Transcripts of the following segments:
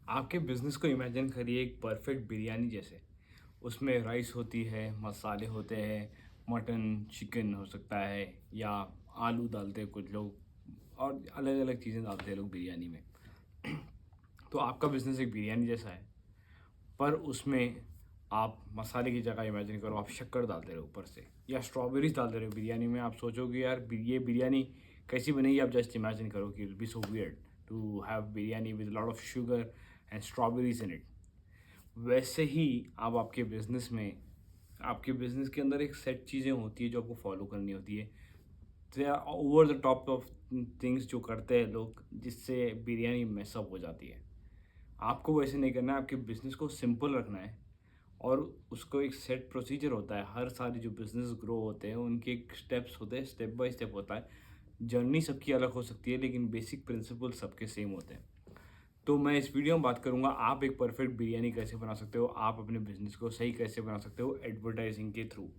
आपके बिज़नेस को इमेजिन करिए एक परफेक्ट बिरयानी जैसे। उसमें राइस होती है, मसाले होते हैं, मटन, चिकन हो सकता है या आलू डालते हैं कुछ लोग और अलग-अलग चीज़ें डालते हैं लोग बिरयानी में। तो आपका बिज़नेस एक बिरयानी जैसा है, पर उसमें आप मसाले की जगह इमेजिन करो आप शक्कर डालते रहो ऊपर से या स्ट्रॉबेरीज़ डालते रहो बिरयानी में। आप सोचोगे यार ये बिरयानी कैसी बनेगी, आप जस्ट इमेजिन करो कि it will be so weird to have biryani with lot of sugar and strawberries in it. वैसे ही आप आपके बिजनेस के अंदर एक सेट चीज़ें होती है जो आपको फॉलो करनी होती है। They are over the top of things जो करते हैं लोग, जिससे बिरयानी मैसअप हो जाती है। आपको वैसे नहीं करना है, आपके बिजनेस को सिंपल रखना है और उसको एक सेट प्रोसीजर होता है। हर सारे जो बिजनेस ग्रो होते हैं उनके एक स्टेप्स होते हैं, स्टेप बाय स्टेप होता है। जर्नी सबकी अलग हो सकती है लेकिन बेसिक प्रिंसिपल सबके सेम होते हैं। तो मैं इस वीडियो में बात करूंगा आप एक परफेक्ट बिरयानी कैसे बना सकते हो, आप अपने बिजनेस को सही कैसे बना सकते हो एडवर्टाइजिंग के थ्रू।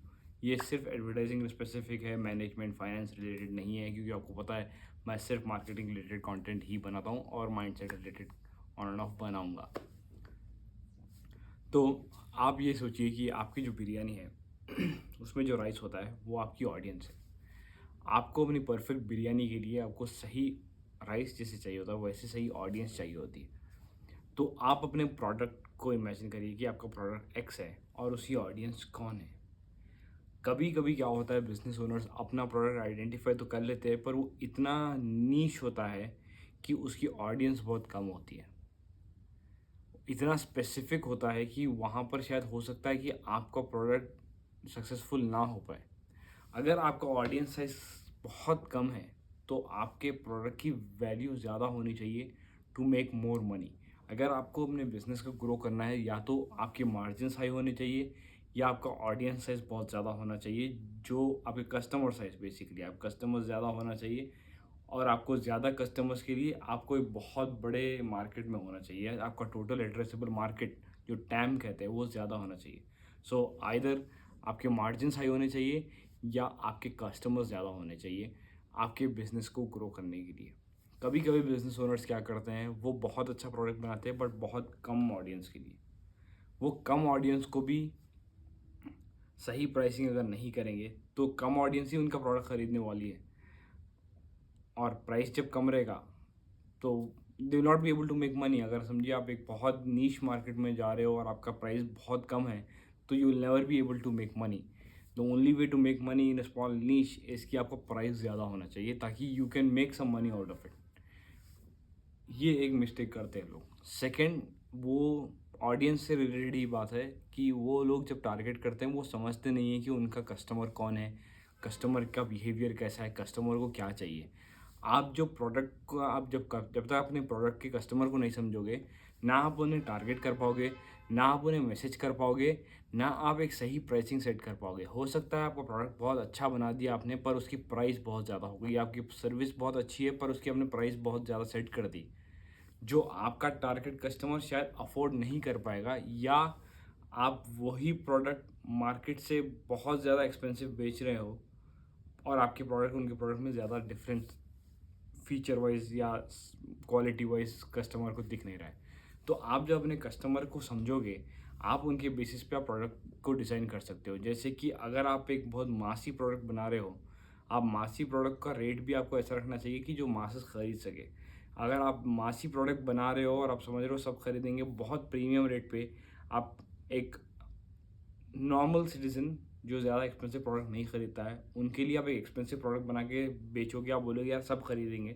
ये सिर्फ एडवर्टाइजिंग स्पेसिफिक है, मैनेजमेंट फाइनेंस रिलेटेड नहीं है, क्योंकि आपको पता है मैं सिर्फ मार्केटिंग रिलेटेड कंटेंट ही बनाता हूँ और mindset related on end of बनाऊंगा। तो आप ये सोचिए कि आपकी जो बिरयानी है उसमें जो राइस होता है वो आपकी ऑडियंस है। आपको अपनी परफेक्ट बिरयानी के लिए आपको सही राइस जैसे चाहिए होता है वैसे सही ऑडियंस चाहिए होती है। तो आप अपने प्रोडक्ट को इमेजिन करिए कि आपका प्रोडक्ट एक्स है और उसकी ऑडियंस कौन है। कभी कभी क्या होता है, बिजनेस ओनर्स अपना प्रोडक्ट आइडेंटिफाई तो कर लेते हैं पर वो इतना नीश होता है कि उसकी ऑडियंस बहुत कम होती है। इतना स्पेसिफिक होता है कि वहाँ पर शायद हो सकता है कि आपका प्रोडक्ट सक्सेसफुल ना हो पाए। अगर आपका ऑडियंस साइज बहुत कम है तो आपके प्रोडक्ट की वैल्यू ज़्यादा होनी चाहिए टू मेक मोर मनी। अगर आपको अपने बिजनेस को ग्रो करना है, या तो आपके मार्जिन हाई होने चाहिए या आपका ऑडियंस साइज बहुत ज़्यादा होना चाहिए। जो आपके कस्टमर साइज, बेसिकली आप कस्टमर ज़्यादा होना चाहिए और आपको ज़्यादा कस्टमर्स के लिए आपको एक बहुत बड़े मार्केट में होना चाहिए। आपका टोटल एड्रेसेबल मार्केट जो टैम कहते हैं वो ज़्यादा होना चाहिए। सो आइदर आपके मार्जिन्स हाई होने चाहिए या आपके कस्टमर्स ज़्यादा होने चाहिए आपके बिज़नेस को ग्रो करने के लिए। कभी कभी बिज़नेस ओनर्स क्या करते हैं, वो बहुत अच्छा प्रोडक्ट बनाते हैं बट बहुत कम ऑडियंस के लिए। वो कम ऑडियंस को भी सही प्राइसिंग अगर नहीं करेंगे तो कम ऑडियंस ही उनका प्रोडक्ट खरीदने वाली है और प्राइस जब कम रहेगा तो they will not be able to make money. अगर समझिए आप एक बहुत नीश मार्केट में जा रहे हो और आपका प्राइस बहुत कम है तो you will never be able to make money. The only way to make money in a small niche is कि आपका प्राइस ज़्यादा होना चाहिए ताकि you can make some money out of it. ये एक मिस्टेक करते हैं लोग। सेकंड, वो ऑडियंस से रिलेटेड ही बात है कि वो लोग जब टारगेट करते हैं वो समझते नहीं है कि उनका कस्टमर कौन है, कस्टमर का बिहेवियर कैसा है, कस्टमर को क्या चाहिए। आप जो प्रोडक्ट को आप जब तक अपने प्रोडक्ट के कस्टमर को नहीं समझोगे, ना आप उन्हें टारगेट कर पाओगे, ना आप उन्हें मैसेज कर पाओगे, ना आप एक सही प्राइसिंग सेट कर पाओगे। हो सकता है आपका प्रोडक्ट बहुत अच्छा बना दिया आपने पर उसकी प्राइस बहुत ज़्यादा हो गई, आपकी सर्विस बहुत अच्छी है पर उसकी आपने प्राइस बहुत ज़्यादा सेट कर दी जो आपका टारगेट कस्टमर शायद अफोर्ड नहीं कर पाएगा, या आप वही प्रोडक्ट मार्केट से बहुत ज़्यादा एक्सपेंसिव बेच रहे हो और आपके प्रोडक्ट उनके प्रोडक्ट में ज़्यादा डिफरेंस फीचर वाइज या क्वालिटी वाइज कस्टमर को दिख नहीं रहा है। तो आप जब अपने कस्टमर को समझोगे, आप उनके बेसिस पे आप प्रोडक्ट को डिज़ाइन कर सकते हो। जैसे कि अगर आप एक बहुत मासी प्रोडक्ट बना रहे हो, आप मासी प्रोडक्ट का रेट भी आपको ऐसा रखना चाहिए कि जो मासेस खरीद सके। अगर आप मासी प्रोडक्ट बना रहे हो और आप समझ रहे हो सब खरीदेंगे बहुत प्रीमियम रेट पे, आप एक नॉर्मल सिटीजन जो ज़्यादा एक्सपेंसिव प्रोडक्ट नहीं खरीदता है उनके लिए आप एक एक्सपेंसिव प्रोडक्ट बना के बेचोगे, आप बोलोगे यार सब खरीदेंगे,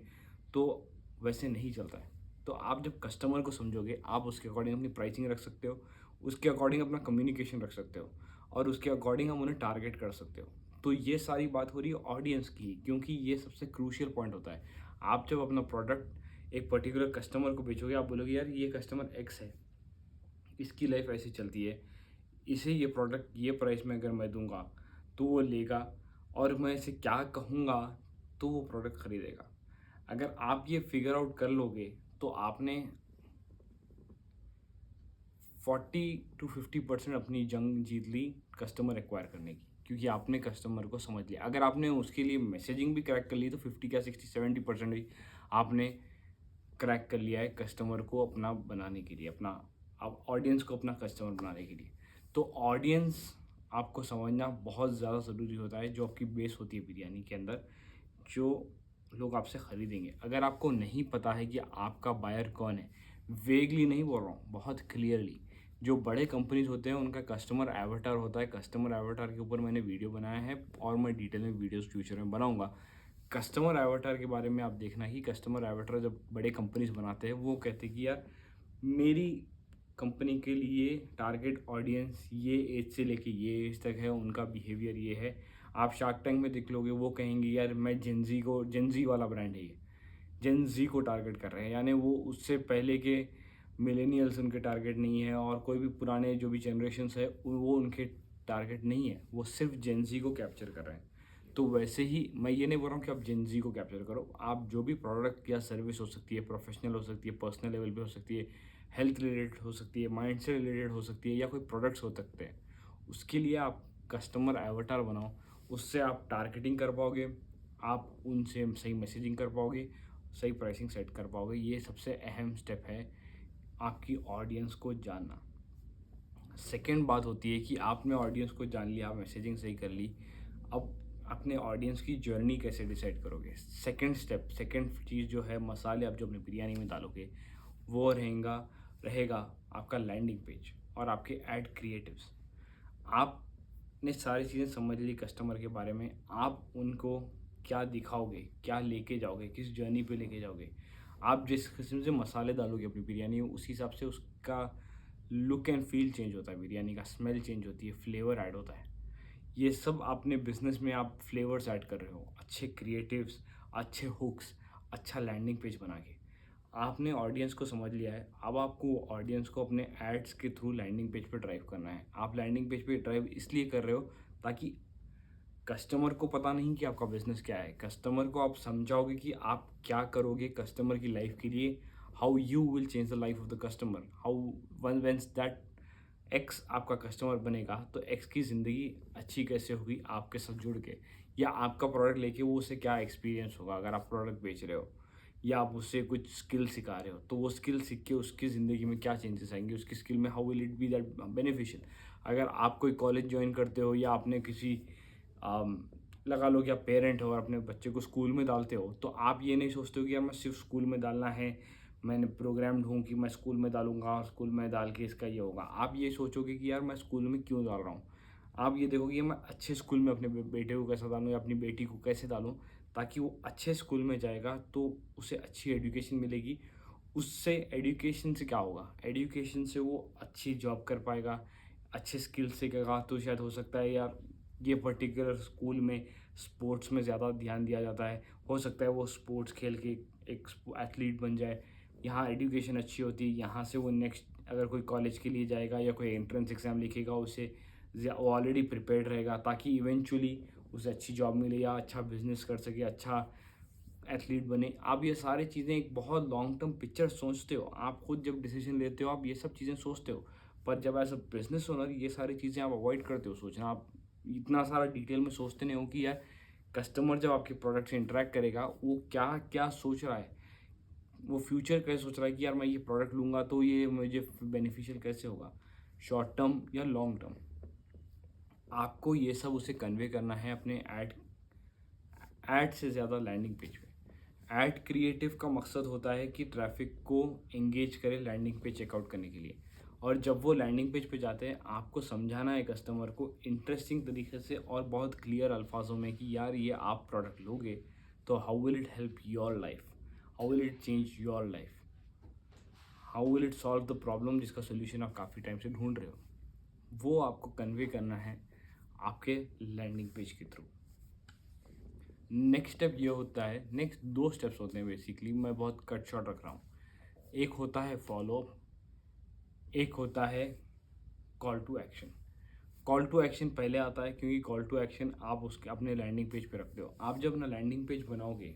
तो वैसे नहीं चलता है। तो आप जब कस्टमर को समझोगे आप उसके अकॉर्डिंग अपनी प्राइसिंग रख सकते हो, उसके अकॉर्डिंग अपना कम्युनिकेशन रख सकते हो और उसके अकॉर्डिंग हम उन्हें टारगेट कर सकते हो। तो ये सारी बात हो रही है ऑडियंस की, क्योंकि ये सबसे क्रूशियल पॉइंट होता है। आप जब अपना प्रोडक्ट एक पर्टिकुलर कस्टमर को बेचोगे, आप बोलोगे यार ये कस्टमर एक्स है, इसकी लाइफ ऐसी चलती है, इसे ये प्रोडक्ट ये प्राइस में अगर मैं दूंगा तो वो लेगा और मैं इसे क्या कहूँगा तो वो प्रोडक्ट खरीदेगा। अगर आप ये फिगर आउट कर लोगे तो आपने 40 to 50% अपनी जंग जीत ली कस्टमर एक्वायर करने की, क्योंकि आपने कस्टमर को समझ लिया। अगर आपने उसके लिए मैसेजिंग भी करेक्ट कर ली तो 50 क्या 60 70% भी आपने क्रैक कर लिया है कस्टमर को अपना बनाने के लिए, अपना अब ऑडियंस को अपना कस्टमर बनाने के लिए। तो ऑडियंस आपको समझना बहुत ज़्यादा ज़रूरी होता है, जो आपकी बेस होती है बिरयानी के अंदर, जो लोग आपसे ख़रीदेंगे। अगर आपको नहीं पता है कि आपका बायर कौन है, वेगली नहीं बोल रहा हूँ, बहुत क्लियरली, जो बड़े कंपनीज होते हैं उनका कस्टमर एवाटार होता है। कस्टमर एवाटार के ऊपर मैंने वीडियो बनाया है और मैं डिटेल में वीडियोस फ्यूचर में बनाऊंगा। कस्टमर एवाटार के बारे में आप देखना कि कस्टमर एवाटार जब बड़े कंपनीज बनाते हैं वो कहते हैं कि यार मेरी कंपनी के लिए टारगेट ऑडियंस ये एज से लेके ये एज तक है, उनका बिहेवियर ये है। आप शार्क टैंक में देख लोगे, वो कहेंगे यार मैं जेंजी वाला ब्रांड है, ये जेंजी को टारगेट कर रहे हैं, यानी वो उससे पहले के मिलेनियल्स उनके टारगेट नहीं है, और कोई भी पुराने जो भी जनरेशन्स है वो उनके टारगेट नहीं है, वो सिर्फ जेंजी को कैप्चर कर रहे हैं। तो वैसे ही मैं ये नहीं बोल रहा हूँ कि आप जेंजी को कैप्चर करो, आप जो भी प्रोडक्ट या सर्विस हो सकती है, प्रोफेशनल हो सकती है, पर्सनल लेवल पे हो सकती है, हेल्थ रिलेटेड हो सकती है, माइंड से रिलेटेड हो सकती है, या कोई प्रोडक्ट्स हो सकते हैं, उसके लिए आप कस्टमर एवटार बनाओ। उससे आप टारगेटिंग कर पाओगे, आप उनसे सही मैसेजिंग कर पाओगे, सही प्राइसिंग सेट कर पाओगे। ये सबसे अहम स्टेप है, आपकी ऑडियंस को जानना। सेकेंड बात होती है कि आपने ऑडियंस को जान लिया, मैसेजिंग सही कर ली, अब अपने ऑडियंस की जर्नी कैसे डिसाइड करोगे। सेकेंड स्टेप, सेकेंड चीज़ जो है, मसाले आप जो अपनी बिरयानी में डालोगे, वो रहेगा रहेगा आपका लैंडिंग पेज और आपके ऐड क्रिएटिव्स। आपने सारी चीज़ें समझ ली कस्टमर के बारे में, आप उनको क्या दिखाओगे, क्या लेके जाओगे, किस जर्नी पे लेके जाओगे। आप जिस किस्म से मसाले डालोगे अपनी बिरयानी में, उसी हिसाब से उसका लुक एंड फील चेंज होता है, बिरयानी का स्मेल चेंज होती है, फ्लेवर ऐड होता है। ये सब अपने बिजनेस में आप फ्लेवर्स ऐड कर रहे हो, अच्छे क्रिएटिव्स, अच्छे हुक्स, अच्छा लैंडिंग पेज बना के। आपने ऑडियंस को समझ लिया है, अब आपको ऑडियंस को अपने एड्स के थ्रू लैंडिंग पेज पे ड्राइव करना है। आप लैंडिंग पेज पे ड्राइव इसलिए कर रहे हो ताकि कस्टमर को पता नहीं कि आपका बिजनेस क्या है, कस्टमर को आप समझाओगे कि आप क्या करोगे कस्टमर की लाइफ के लिए, how you will change the life of the customer, how one once that X आपका कस्टमर बनेगा तो एक्स की ज़िंदगी अच्छी कैसे होगी आपके साथ जुड़ के, या आपका प्रोडक्ट लेके वो उसे क्या एक्सपीरियंस होगा। अगर आप प्रोडक्ट बेच रहे हो या आप उससे कुछ स्किल सिखा रहे हो, तो वो स्किल सीख के उसकी ज़िंदगी में क्या चेंजेस आएंगे, उसकी स्किल में how will it be that beneficial. अगर आप कोई कॉलेज ज्वाइन करते हो या आपने किसी लगा लो कि आप पेरेंट हो और अपने बच्चे को स्कूल में डालते हो, तो आप ये नहीं सोचते हो कि यार मैं सिर्फ स्कूल में डालना है, मैंने प्रोग्राम्ड हूँ कि मैं स्कूल में डालूंगा, स्कूल में डाल के इसका ये होगा। आप ये सोचोगे कि यार मैं स्कूल में क्यों डाल रहा हूँ। आप ये देखोगे कि मैं अच्छे स्कूल में अपने बेटे को कैसे डालूँ या अपनी बेटी को कैसे डालूँ, ताकि वो अच्छे स्कूल में जाएगा तो उसे अच्छी एजुकेशन मिलेगी। उससे एजुकेशन से क्या होगा, एजुकेशन से वो अच्छी जॉब कर पाएगा, अच्छे स्किल सीखेगा। तो शायद हो सकता है यार ये पर्टिकुलर स्कूल में स्पोर्ट्स में ज़्यादा ध्यान दिया जाता है, हो सकता है वो स्पोर्ट्स खेल के एक एथलीट बन जाए। यहाँ एजुकेशन अच्छी होती है, यहाँ से वो नेक्स्ट अगर कोई कॉलेज के लिए जाएगा या कोई एंट्रेंस एग्ज़ाम लिखेगा, उसे वो ऑलरेडी प्रिपेयर्ड रहेगा ताकि इवेंचुअली उसे अच्छी जॉब मिले या अच्छा बिजनेस कर सके, अच्छा एथलीट बने। आप ये सारी चीज़ें एक बहुत लॉन्ग टर्म पिक्चर सोचते हो, आप खुद जब डिसीजन लेते हो आप ये सब चीज़ें सोचते हो, पर जब एज अ बिजनेस ओनर ये सारी चीज़ें आप अवॉइड करते हो सोचना। आप इतना सारा डिटेल में सोचते नहीं हो कि यार कस्टमर जब आपके प्रोडक्ट से इंटरेक्ट करेगा वो क्या क्या सोच रहा है, वो फ्यूचर कैसे सोच रहा है कि यार मैं ये प्रोडक्ट लूँगा तो ये मुझे बेनिफिशियल कैसे होगा, शॉर्ट टर्म या लॉन्ग टर्म। आपको ये सब उसे कन्वे करना है अपने ऐड से ज़्यादा लैंडिंग पेज पे। ऐड क्रिएटिव का मकसद होता है कि ट्रैफिक को एंगेज करे लैंडिंग पे चेकआउट करने के लिए, और जब वो लैंडिंग पेज पे जाते हैं आपको समझाना है कस्टमर को इंटरेस्टिंग तरीके से और बहुत क्लियर अल्फाजों में कि यार ये आप प्रोडक्ट लोगे तो how will it help your life, how will it change your life, how will it solve the problem जिसका सोल्यूशन आप काफ़ी टाइम से ढूंढ रहे हो। वो आपको कन्वे करना है आपके लैंडिंग पेज के थ्रू। नेक्स्ट स्टेप ये होता है, नेक्स्ट दो स्टेप्स होते हैं बेसिकली, मैं बहुत कट शॉर्ट रख रहा हूँ। एक होता है फॉलोअप, एक होता है call to action. Call to action पहले आता है क्योंकि कॉल टू एक्शन आप उसके अपने लैंडिंग पेज पे रखते हो। आप जब अपना लैंडिंग पेज बनाओगे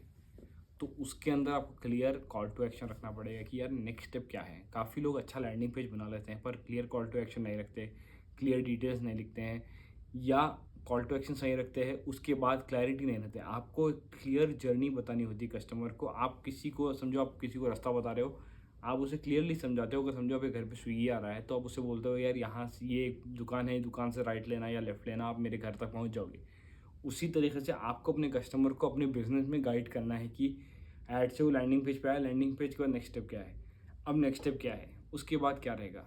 तो उसके अंदर आपको क्लियर कॉल टू एक्शन रखना पड़ेगा कि यार नेक्स्ट स्टेप क्या है। काफ़ी लोग अच्छा लैंडिंग पेज बना लेते हैं पर क्लियर कॉल टू एक्शन नहीं रखते, क्लियर डिटेल्स नहीं लिखते हैं, या कॉल टू एक्शन सही रखते हैं, उसके बाद क्लैरिटी नहीं रहते। आपको क्लियर जर्नी बतानी होती है कस्टमर को। आप किसी को समझो, आप किसी को रास्ता बता रहे हो, आप उसे क्लियरली समझाते हो। अगर समझो आपके घर पे स्विगी आ रहा है, तो आप उसे बोलते हो यार यहाँ से ये एक दुकान है, दुकान से राइट लेना या लेफ़्ट लेना, आप मेरे घर तक पहुँच जाओगे। उसी तरीके से आपको अपने कस्टमर को अपने बिजनेस में गाइड करना है कि ऐड से वो लैंडिंग पेज पे आया, लैंडिंग पेज के बाद नेक्स्ट स्टेप क्या है, अब नेक्स्ट स्टेप क्या है, उसके बाद क्या रहेगा,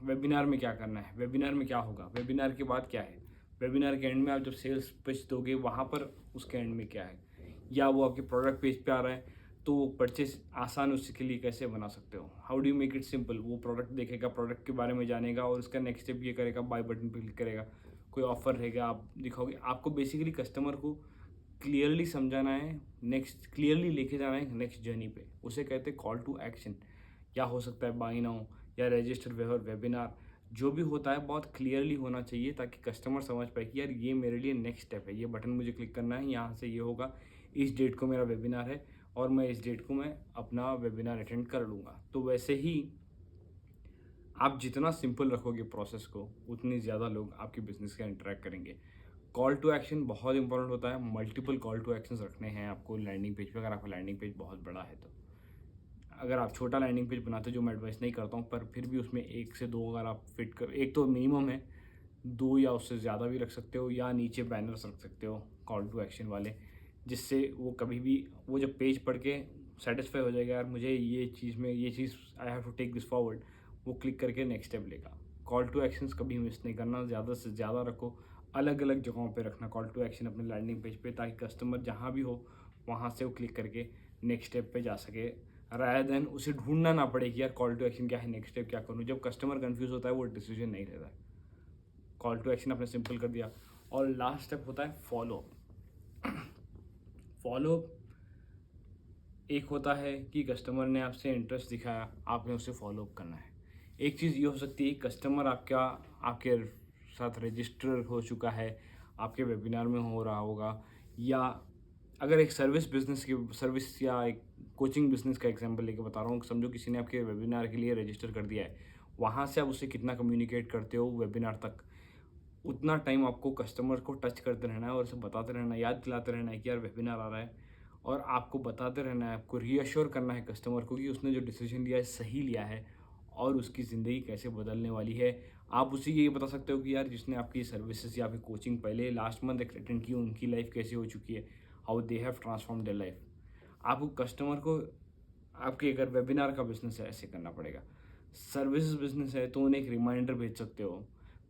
वेबिनार में क्या करना है, वेबिनार में क्या होगा, वेबिनार के बाद क्या है, वेबिनार के एंड में आप जब सेल्स पिच दोगे वहाँ पर उसके एंड में क्या है, या वो आपके प्रोडक्ट पेज पे आ रहा है तो वो परचेस आसान उसके लिए कैसे बना सकते हो, how do you make it simple. वो प्रोडक्ट देखेगा, प्रोडक्ट के बारे में जानेगा और उसका नेक्स्ट स्टेप ये करेगा, बाय बटन पर क्लिक करेगा, कोई ऑफर रहेगा आप दिखाओगे। आपको बेसिकली कस्टमर को क्लियरली समझाना है, नेक्स्ट क्लियरली लेके जाना है नेक्स्ट जर्नी पे। उसे कहते हैं कॉल टू एक्शन। या हो सकता है बाय नाउ या रजिस्टर वेबिनार, जो भी होता है बहुत क्लियरली होना चाहिए ताकि कस्टमर समझ पाए कि यार ये मेरे लिए नेक्स्ट स्टेप है, ये बटन मुझे क्लिक करना है, यहाँ से ये होगा, इस डेट को मेरा वेबिनार है और मैं इस डेट को मैं अपना वेबिनार अटेंड कर लूँगा। तो वैसे ही आप जितना सिंपल रखोगे प्रोसेस को, उतनी ज़्यादा लोग आपके बिजनेस का इंटरेक्ट करेंगे। कॉल टू एक्शन बहुत इंपॉर्टेंट होता है। मल्टीपल कॉल टू एक्शंस रखने हैं आपको लैंडिंग पेज पे, अगर आपका लैंडिंग पेज बहुत बड़ा है तो। अगर आप छोटा लैंडिंग पेज बनाते हो, जो मैं एडवाइस नहीं करता हूँ, पर फिर भी उसमें 1 से 2 अगर आप फिट कर, एक तो मिनिमम है, 2 या उससे ज़्यादा भी रख सकते हो, या नीचे बैनर्स रख सकते हो कॉल टू एक्शन वाले, जिससे वो कभी भी वो जब पेज पढ़ के सेटिस्फाई हो जाएगा, यार मुझे ये चीज़ I have to take this forward, वो क्लिक करके नेक्स्ट स्टेप लेगा। कॉल टू एक्शंस कभी मिस नहीं करना, ज़्यादा से ज़्यादा रखो, अलग अलग जगहों पे रखना कॉल टू एक्शन अपने लैंडिंग पेज पे, ताकि कस्टमर जहाँ भी हो वहाँ से वो क्लिक करके नेक्स्ट स्टेप पे जा सके, रादर देन उसे ढूंढना ना पड़े कि यार कॉल टू एक्शन क्या है, नेक्स्ट स्टेप क्या करूँ। जब कस्टमर कंफ्यूज होता है वो डिसीजन नहीं लेता है। कॉल टू एक्शन आपने सिंपल कर दिया। और लास्ट स्टेप होता है फॉलो अप। फॉलो अप एक होता है कि कस्टमर ने आपसे इंटरेस्ट दिखाया, आपने उसे फॉलो अप करना है। एक चीज़ ये हो सकती है कस्टमर आपके साथ रजिस्टर हो चुका है, आपके वेबिनार में हो रहा होगा, या अगर एक सर्विस या एक कोचिंग बिजनेस का एग्जांपल लेके बता रहा हूँ, समझो किसी ने आपके वेबिनार के लिए रजिस्टर कर दिया है, वहाँ से आप उससे कितना कम्युनिकेट करते हो वेबिनार तक, उतना टाइम आपको कस्टमर को टच करते रहना है और उसे बताते रहना है, याद दिलाते रहना है कि यार वेबिनार आ रहा है, और आपको बताते रहना है, आपको रीअश्योर करना है कस्टमर को कि उसने जो डिसीजन लिया है सही लिया है और उसकी ज़िंदगी कैसे बदलने वाली है। आप उसे ये बता सकते हो कि यार जिसने आपकी सर्विसेज या आपकी कोचिंग पहले लास्ट मंथ अटेंड की, उनकी लाइफ कैसे हो चुकी है, how they have transform their life. आपको कस्टमर को, आपके अगर वेबिनार का बिजनेस है ऐसे करना पड़ेगा। सर्विसेज बिजनेस है तो उन्हें एक रिमाइंडर भेज सकते हो,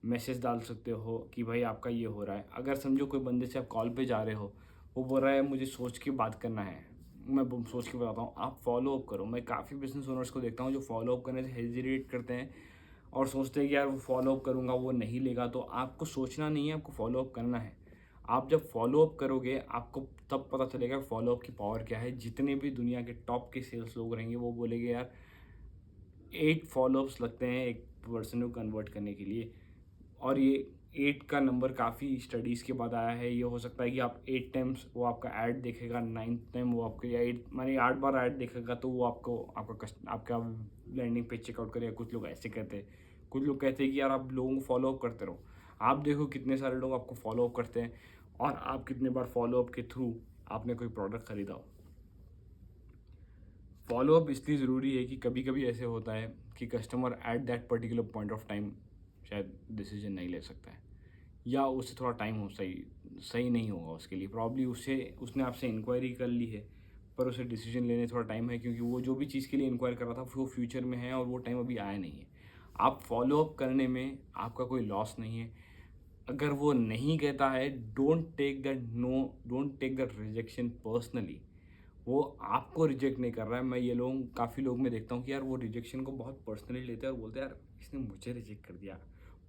मैसेज डाल सकते हो कि भाई आपका ये हो रहा है। अगर समझो कोई बंदे से आप कॉल पे जा रहे हो, वो बोल रहा है मुझे सोच के बात करना है, मैं सोच के बताता हूँ, आप फॉलो अप करो। मैं काफ़ी बिजनेस ओनर्स को देखता हूँ जो फॉलो अप करने से हेजिटेट करते हैं और सोचते हैं कि यार वो फॉलो अप करूँगा वो नहीं लेगा। तो आपको सोचना नहीं है, आपको फॉलो अप करना है। आप जब फॉलो अप करोगे आपको तब पता चलेगा फॉलो अप की पावर क्या है। जितने भी दुनिया के टॉप के सेल्स लोग रहेंगे वो बोलेंगे यार 8 फॉलोअप्स लगते हैं एक पर्सन को कन्वर्ट करने के लिए। और ये 8 का नंबर काफ़ी स्टडीज़ के बाद आया है। ये हो सकता है कि आप 8 टाइम्स वो आपका ऐड देखेगा, 9th टाइम वो आपको, या 8 माने 8 बार ऐड देखेगा तो वो आपका लैंडिंग पेज चेकआउट करेगा। कुछ लोग ऐसे कहते हैं, कुछ लोग कहते हैं कि यार आप लोगों को फॉलो अप करते रहो। आप देखो कितने सारे लोग आपको फॉलो अप करते हैं और आप कितने बार फॉलो अप के थ्रू आपने कोई प्रोडक्ट खरीदा हो। फॉलो अप इसलिए ज़रूरी है कि कभी कभी ऐसे होता है कि customer at that particular point of time शायद डिसीजन नहीं ले सकता है, या उससे थोड़ा टाइम हो सही सही नहीं होगा उसके लिए। प्रॉब्ली उसने आपसे इंक्वायरी कर ली है पर उसे डिसीजन लेने थोड़ा टाइम है, क्योंकि वो जो भी चीज़ के लिए इंक्वायर कर रहा था वो फ्यूचर में है और वो टाइम अभी आया नहीं है। आप फॉलो अप करने में आपका कोई लॉस नहीं है। अगर वो नहीं कहता है, don't take that rejection personally. वो आपको रिजेक्ट नहीं कर रहा है। मैं ये लोग काफ़ी लोग मैं देखता हूँ कि यार वो रिजेक्शन को बहुत पर्सनली लेते हैं और बोलते हैं यार इसने मुझे रिजेक्ट कर दिया।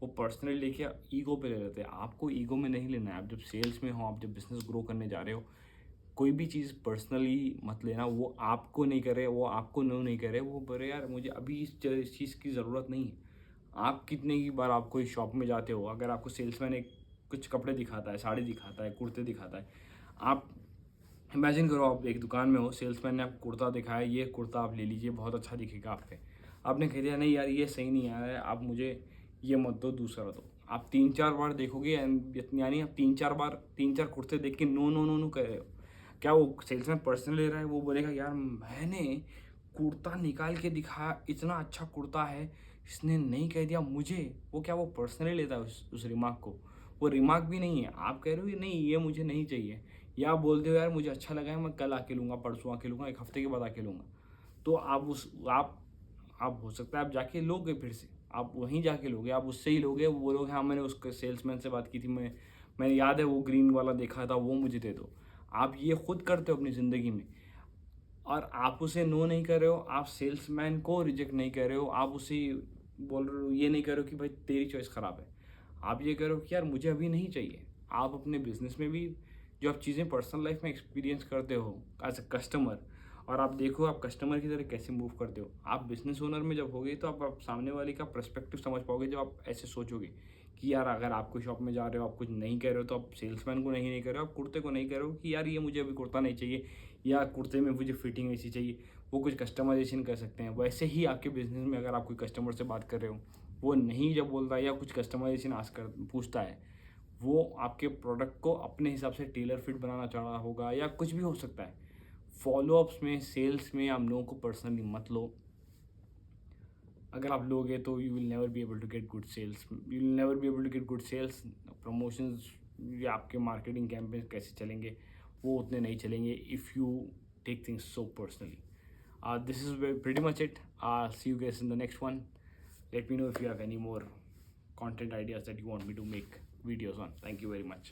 वो पर्सनली लेके ईगो पे ले लेते हैं। आपको ईगो में नहीं लेना है। आप जब सेल्स में हो, आप जब बिजनेस ग्रो करने जा रहे हो, कोई भी चीज़ पर्सनली मत लेना। वो आपको नहीं करे, वो आपको नो नहीं करे, वो बोले यार मुझे अभी इस चीज़ की ज़रूरत नहीं है। आप कितने ही बार आप कोई शॉप में जाते हो, अगर आपको सेल्समैन एक कुछ कपड़े दिखाता है, साड़ी दिखाता है, कुर्ते दिखाता है, आप इमेजिन करो आप एक दुकान में हो, सेल्समैन ने आपको कुर्ता दिखाया, ये कुर्ता आप ले लीजिए बहुत अच्छा दिखेगा आप पे। आपने कह दिया नहीं यार ये सही नहीं आ रहा है, आप मुझे ये मत दो, दूसरा दो। आप 3-4 बार देखोगे यानी आप 3-4 कुर्ते देख के नो, नो, नो, नो कर रहे हो। क्या वो सेल्समैन पर्सनल ले रहा है? वो बोलेगा यार मैंने कुर्ता निकाल के दिखाया, इतना अच्छा कुर्ता है, इसने नहीं कह दिया मुझे। वो क्या वो पर्सनली लेता है उस रिमार्क को? वो रिमार्क भी नहीं है। आप कह रहे हो कि नहीं ये मुझे नहीं चाहिए, या आप बोलते हो यार मुझे अच्छा लगा है, मैं कल आके लूँगा, परसों आके लूँगा, 1 हफ्ते के बाद आके लूँगा। तो आप हो सकता है आप जाके लोगे फिर से, आप वहीं जाके लोगे, आप उससे ही लोगे, वो बोलोगे हाँ मैंने उसके सेल्समैन से बात की थी, मैंने याद है वो ग्रीन वाला देखा था, वो मुझे दे दो। आप ये खुद करते हो अपनी ज़िंदगी में, और आप उसे नो नहीं कर रहे हो, आप सेल्समैन को रिजेक्ट नहीं कर रहे हो, आप उसे बोल रहे हो, ये नहीं कर रहे हो कि भाई तेरी चॉइस ख़राब है। आप ये करो कि यार मुझे अभी नहीं चाहिए। आप अपने बिजनेस में भी जो आप चीज़ें पर्सनल लाइफ में एक्सपीरियंस करते हो एज अ कस्टमर, और आप देखो आप कस्टमर की तरह कैसे मूव करते हो। आप बिजनेस ओनर में जब होगे तो आप सामने वाले का पर्सपेक्टिव समझ पाओगे, जब आप ऐसे सोचोगे कि यार अगर आपको शॉप में जा रहे हो, आप कुछ नहीं कह रहे हो, तो आप सेल्समैन को नहीं कह रहे हो, आप कुर्ते को नहीं कह रहे हो कि यार ये मुझे अभी कुर्ता नहीं चाहिए, या कुर्ते में मुझे फिटिंग ऐसी चाहिए। वो कुछ कस्टमाइजेशन कर सकते हैं। वैसे ही आपके बिजनेस में अगर आप कोई कस्टमर से बात कर रहे हो, वो नहीं जब बोलता है या कुछ कस्टमाइजेशन आस्क कर पूछता है, वो आपके प्रोडक्ट को अपने हिसाब से टेलर फिट बनाना चाह रहा होगा, या कुछ भी हो सकता है। फॉलोअप्स में, सेल्स में आप लोगों को पर्सनली मत लो। अगर आप लोगे तो you will never be able to get good sales, you will never be able to get good sales. Promotions या आपके मार्केटिंग कैंपेन कैसे चलेंगे, वो उतने नहीं चलेंगे if you take things so personally. This is pretty much it. See you guys in the next one. Let me know if you have any more content ideas that you want me to make videos on. Thank you very much.